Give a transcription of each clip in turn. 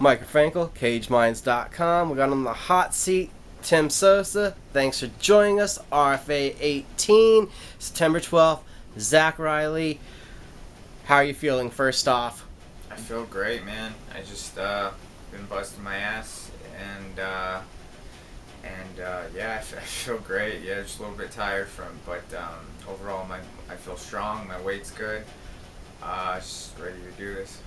Mike Frankel, CageMinds.com. We got on the hot seat Tim Sosa. Thanks for joining us. RFA 18, September 12th. Zac Riley. How are you feeling first off? I feel great, man. I just been busting my ass, and yeah, I feel great. Yeah, just a little bit tired but overall, I feel strong. My weight's good. Just ready to do this.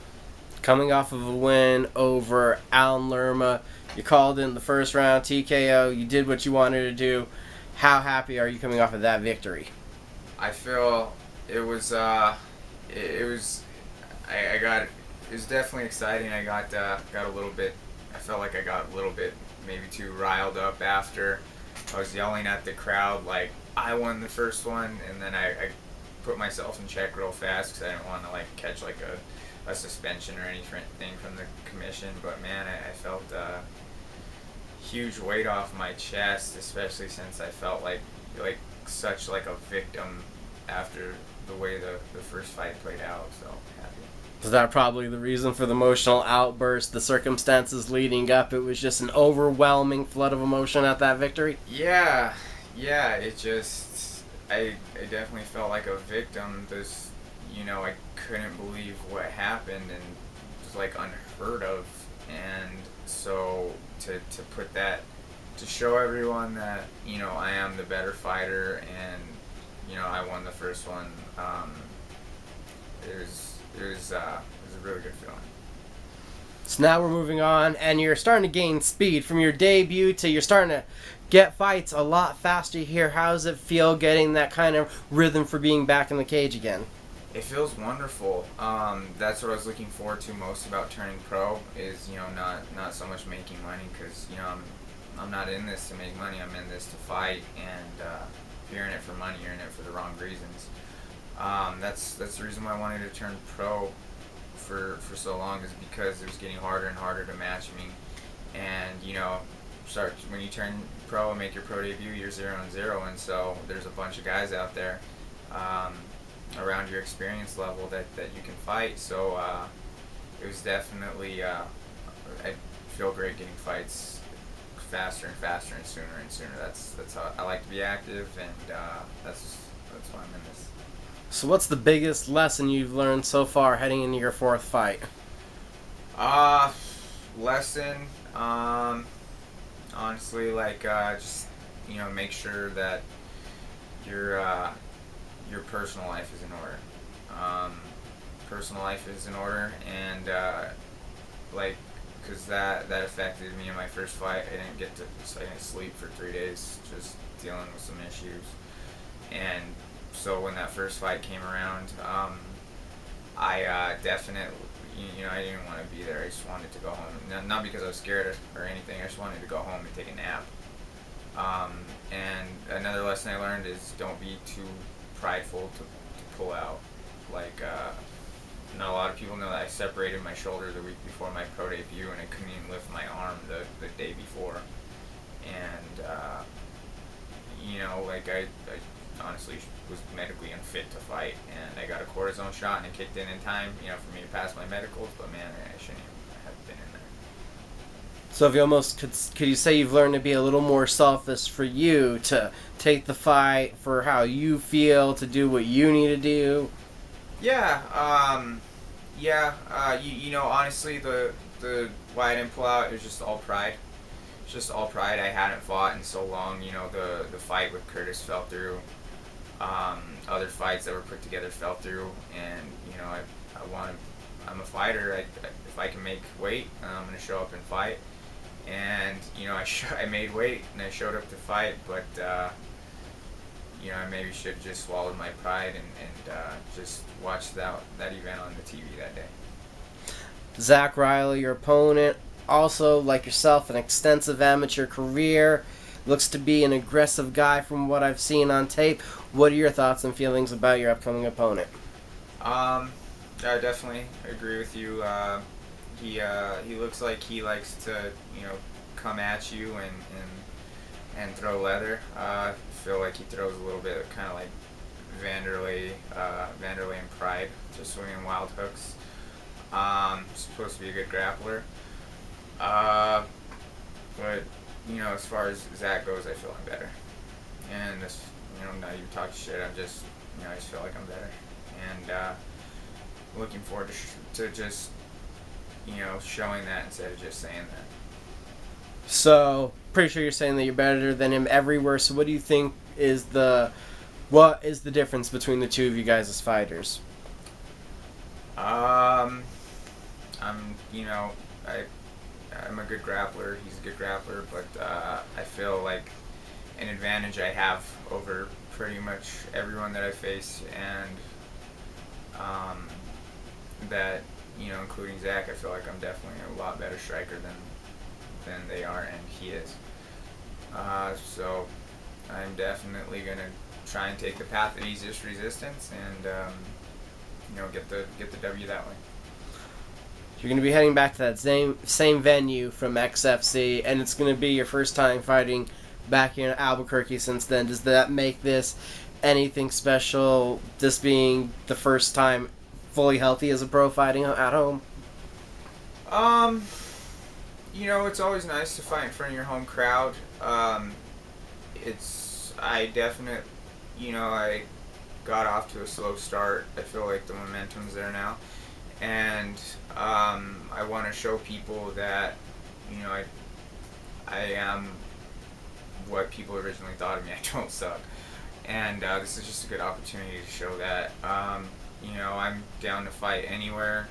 Coming off of a win over Alan Lerma, you called in the first round TKO. You did what you wanted to do. How happy are you coming off of that victory? I feel it was it was definitely exciting. I got a little bit. I felt like I got a little bit maybe too riled up after. I was yelling at the crowd like I won the first one, and then I put myself in check real fast because I didn't want to catch a suspension or anything from the commission. But man, I felt huge weight off my chest, especially since I felt like such a victim after the way the first fight played out. So happy. Was that probably the reason for the emotional outburst, the circumstances leading up? It was just an overwhelming flood of emotion at that victory? Yeah, it just, I definitely felt like a victim. I couldn't believe what happened, and it was unheard of. And so to put that, to show everyone that, I am the better fighter, and, I won the first one, it was a really good feeling. So now we're moving on, and you're starting to gain speed from your debut to you're starting to get fights a lot faster here. How does it feel getting that kind of rhythm for being back in the cage again? It feels wonderful. That's what I was looking forward to most about turning pro is, not so much making money, because, I'm not in this to make money. I'm in this to fight, and if you're in it for money, you're in it for the wrong reasons. That's the reason why I wanted to turn pro for so long, is because it was getting harder and harder to match me. And when you turn pro and make your pro debut, you're 0-0, and so there's a bunch of guys out there around your experience level that you can fight. So it was definitely I feel great getting fights faster and faster and sooner. That's how I like to be active, and that's why I'm in this. So what's the biggest lesson you've learned so far heading into your fourth fight? Lesson, honestly, just, make sure that your personal life is in order. Personal life is in order, and because that affected me in my first fight. I didn't sleep for 3 days, just dealing with some issues. And so when that first fight came around, I definitely, I didn't want to be there. I just wanted to go home. Not because I was scared or anything. I just wanted to go home and take a nap. And another lesson I learned is don't be too prideful to pull out. Not a lot of people know that I separated my shoulder the week before my pro debut, and I couldn't even lift my arm the day before. And I honestly was medically unfit to fight, and I got a cortisone shot, and it kicked in time, for me to pass my medicals. But man, I shouldn't have been in there. So if you almost could you say you've learned to be a little more selfish for you, to take the fight for how you feel, to do what you need to do? Yeah, honestly, the why I didn't pull out is just all pride. It's just all pride. I hadn't fought in so long. The fight with Curtis fell through. Other fights that were put together fell through, and I'm a fighter. If I can make weight, I'm gonna show up and fight. And I made weight and I showed up to fight, but I maybe should have just swallowed my pride and just watched that event on the TV that day. Zac Riley, your opponent, also like yourself, an extensive amateur career. Looks to be an aggressive guy from what I've seen on tape. What are your thoughts and feelings about your upcoming opponent? I definitely agree with you. He looks like he likes to come at you and throw leather. I feel like he throws a little bit kind of like Vanderlei and Pride, just swinging wild hooks. Supposed to be a good grappler. Uh, but as far as Zach goes, I feel I'm better. And this, not even talking shit. I'm just, I just feel like I'm better. And looking forward to just, showing that instead of just saying that. So, pretty sure you're saying that you're better than him everywhere. So, what do you think is what is the difference between the two of you guys as fighters? I'm, I'm a good grappler. He's a good grappler, but I feel like an advantage I have over pretty much everyone that I face, and that including Zach, I feel like I'm definitely a lot better striker than they are, and he is. So I'm definitely gonna try and take the path of easiest resistance, and get the W that way. You're going to be heading back to that same venue from XFC, and it's going to be your first time fighting back in Albuquerque since then. Does that make this anything special, this being the first time fully healthy as a pro fighting at home? It's always nice to fight in front of your home crowd. I got off to a slow start. I feel like the momentum's there now. And I want to show people that, I am what people originally thought of me. I don't suck. And this is just a good opportunity to show that. I'm down to fight anywhere,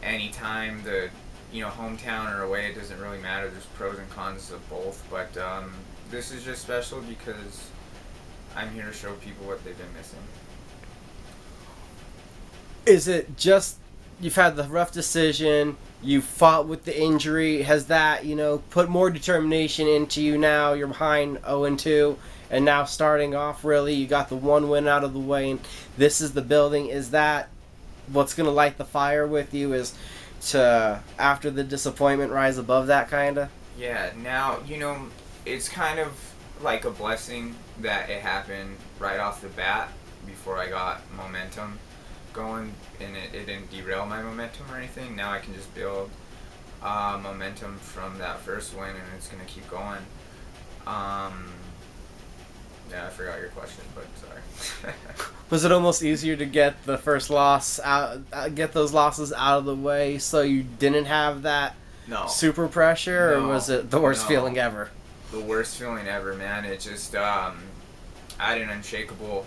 anytime. The hometown or away, it doesn't really matter. There's pros and cons of both. But this is just special because I'm here to show people what they've been missing. Is it just you've had the rough decision, you fought with the injury, has that, put more determination into you now? You're behind 0-2, and now starting off, really, you got the one win out of the way, and this is the building. Is that what's going to light the fire with you, is to, after the disappointment, rise above that, kind of? Yeah, now, it's kind of like a blessing that it happened right off the bat before I got momentum going, and it didn't derail my momentum or anything. Now I can just build momentum from that first win, and it's going to keep going. Yeah, I forgot your question, but sorry. Was it almost easier to get the first loss out, get those losses out of the way so you didn't have that super pressure, or was it the worst feeling ever? The worst feeling ever, man. It just, I had an unshakable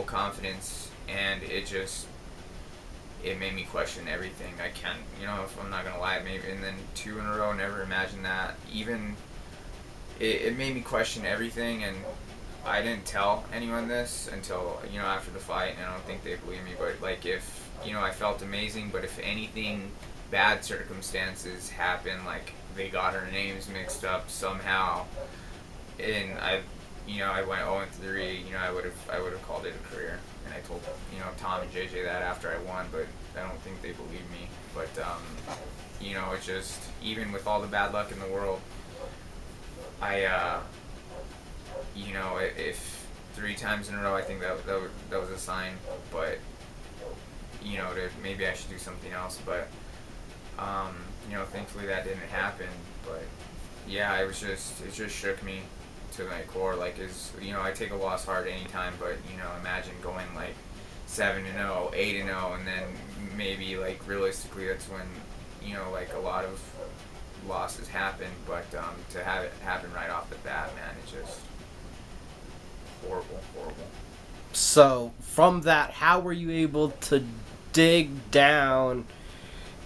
confidence, and it made me question everything. I can't, if I'm not gonna lie, maybe, and then 2 in a row, never imagined that. Even, it made me question everything, and I didn't tell anyone this until, after the fight, and I don't think they believe me, but, like, if, I felt amazing, but if anything, bad circumstances happen, like, they got her names mixed up somehow, and I went 0-3, I would have called it a career. And I told, Tom and JJ that after I won, but I don't think they believed me. But, it's just, even with all the bad luck in the world, if 3 times in a row, I think that was a sign. But, maybe I should do something else. But, thankfully that didn't happen. But, yeah, it just shook me to my core. Like, I take a loss hard anytime, but imagine going like 7-0, 8-0, and then maybe, like, realistically that's when like a lot of losses happen. But to have it happen right off the bat, man, it's just horrible. So from that, how were you able to dig down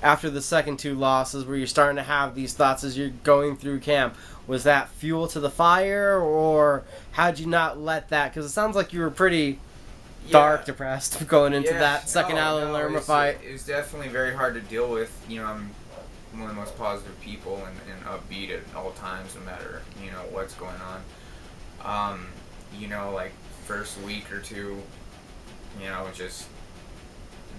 after the second 2 losses, where you're starting to have these thoughts as you're going through camp? Was that fuel to the fire, or how'd you not let that? Because it sounds like you were pretty dark, depressed going into that second Alan Lerma fight. It was definitely very hard to deal with. I'm one of the most positive people and upbeat at all times, no matter what's going on. Like first week or 2, just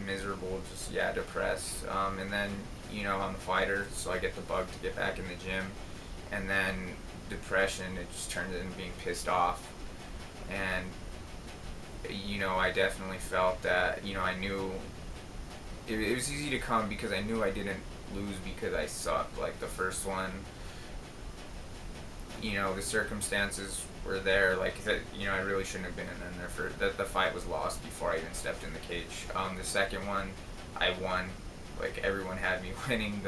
miserable, just depressed. And then I'm a fighter, so I get the bug to get back in the gym. And then depression, it just turned into being pissed off. And, I definitely felt that, I knew it was easy to come because I knew I didn't lose because I sucked. Like the first one, the circumstances were there. Like that, I really shouldn't have been in there for that. The fight was lost before I even stepped in the cage. The second one, I won. Like everyone had me winning.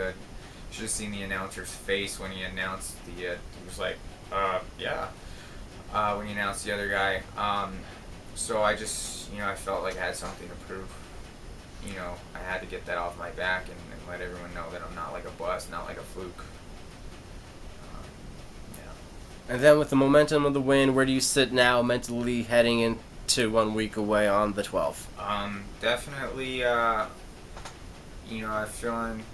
Should have seen the announcer's face when he announced he was like, yeah. When he announced the other guy. So I just, I felt like I had something to prove. I had to get that off my back and let everyone know that I'm not like a bust, not like a fluke. Yeah. And then with the momentum of the win, where do you sit now mentally heading into 1 week away on the 12th? Definitely, I'm feeling,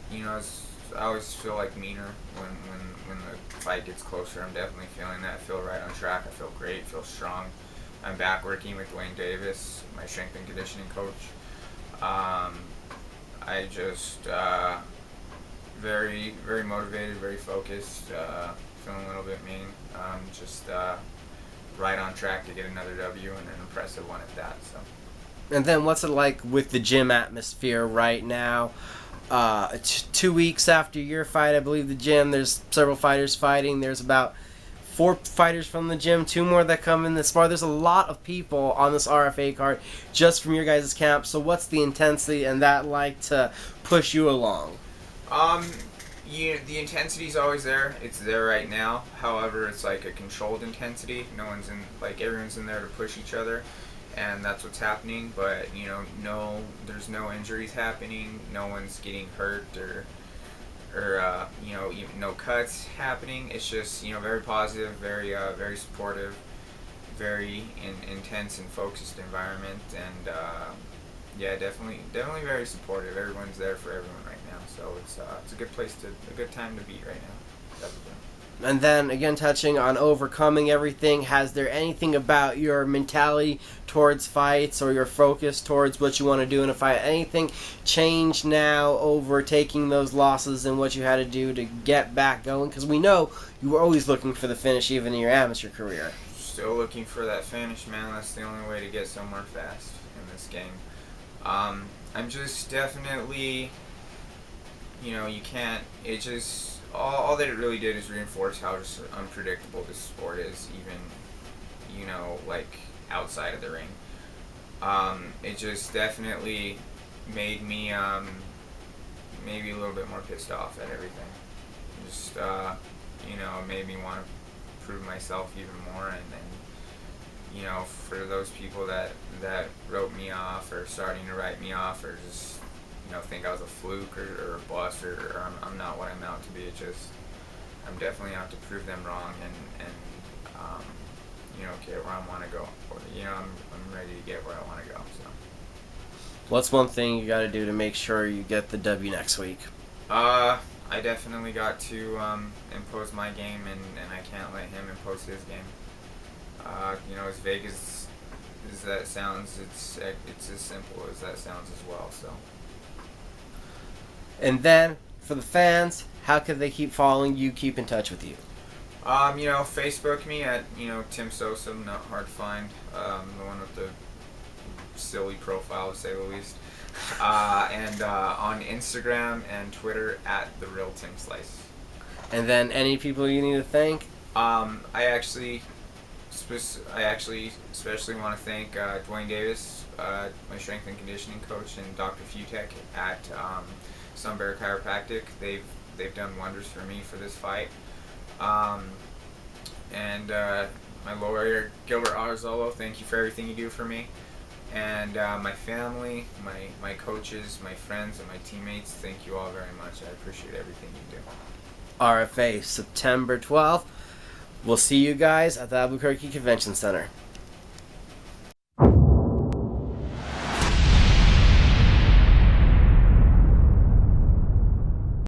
I always feel like meaner when the fight gets closer. I'm definitely feeling that. I feel right on track. I feel great. I feel strong. I'm back working with Dwayne Davis, my strength and conditioning coach. I just very, very motivated, very focused, feeling a little bit mean. Just right on track to get another W and an impressive one at that. So. And then what's it like with the gym atmosphere right now? 2 weeks after your fight, I believe the gym, there's several fighters fighting. There's about 4 fighters from the gym, 2 more that come in this bar. There's a lot of people on this RFA card just from your guys' camp. So what's the intensity and that like to push you along? The intensity's always there. It's there right now. However, it's like a controlled intensity. Everyone's in there to push each other, and that's what's happening. But there's no injuries happening. No one's getting hurt or no cuts happening. It's just very positive, very very supportive, very intense and focused environment, and definitely very supportive. Everyone's there for everyone right now, so it's a good time to be right now. Definitely. And then, again, touching on overcoming everything, has there anything about your mentality towards fights or your focus towards what you want to do in a fight, anything changed now over taking those losses and what you had to do to get back going? Because we know you were always looking for the finish even in your amateur career. Still looking for that finish, man. That's the only way to get somewhere fast in this game. I'm just definitely, you can't, it just... All that it really did is reinforce how just unpredictable this sport is, even, outside of the ring. It just definitely made me maybe a little bit more pissed off at everything. Just, made me want to prove myself even more, and then, for those people that wrote me off or starting to write me off or just think I was a fluke or a bust or I'm not what I'm out to be. It's just I'm definitely out to prove them wrong and get where I want to go. I'm ready to get where I want to go. So. What's one thing you got to do to make sure you get the W next week? I definitely got to impose my game and I can't let him impose his game. As vague as that sounds, it's as simple as that sounds as well. So. And then, for the fans, how can they keep following you, keep in touch with you? Facebook me at, Tim Sosa, not hard to find. The one with the silly profile, to say the least. And on Instagram and Twitter at The Real Tim Slice. And then, any people you need to thank? I actually especially want to thank Dwayne Davis, my strength and conditioning coach, and Dr. Futek at Sunbear Chiropractic. They've done wonders for me for this fight. And my lawyer, Gilbert Arzolo, thank you for everything you do for me. And my family, my coaches, my friends, and my teammates, thank you all very much. I appreciate everything you do. RFA, September 12th. We'll see you guys at the Albuquerque Convention Center.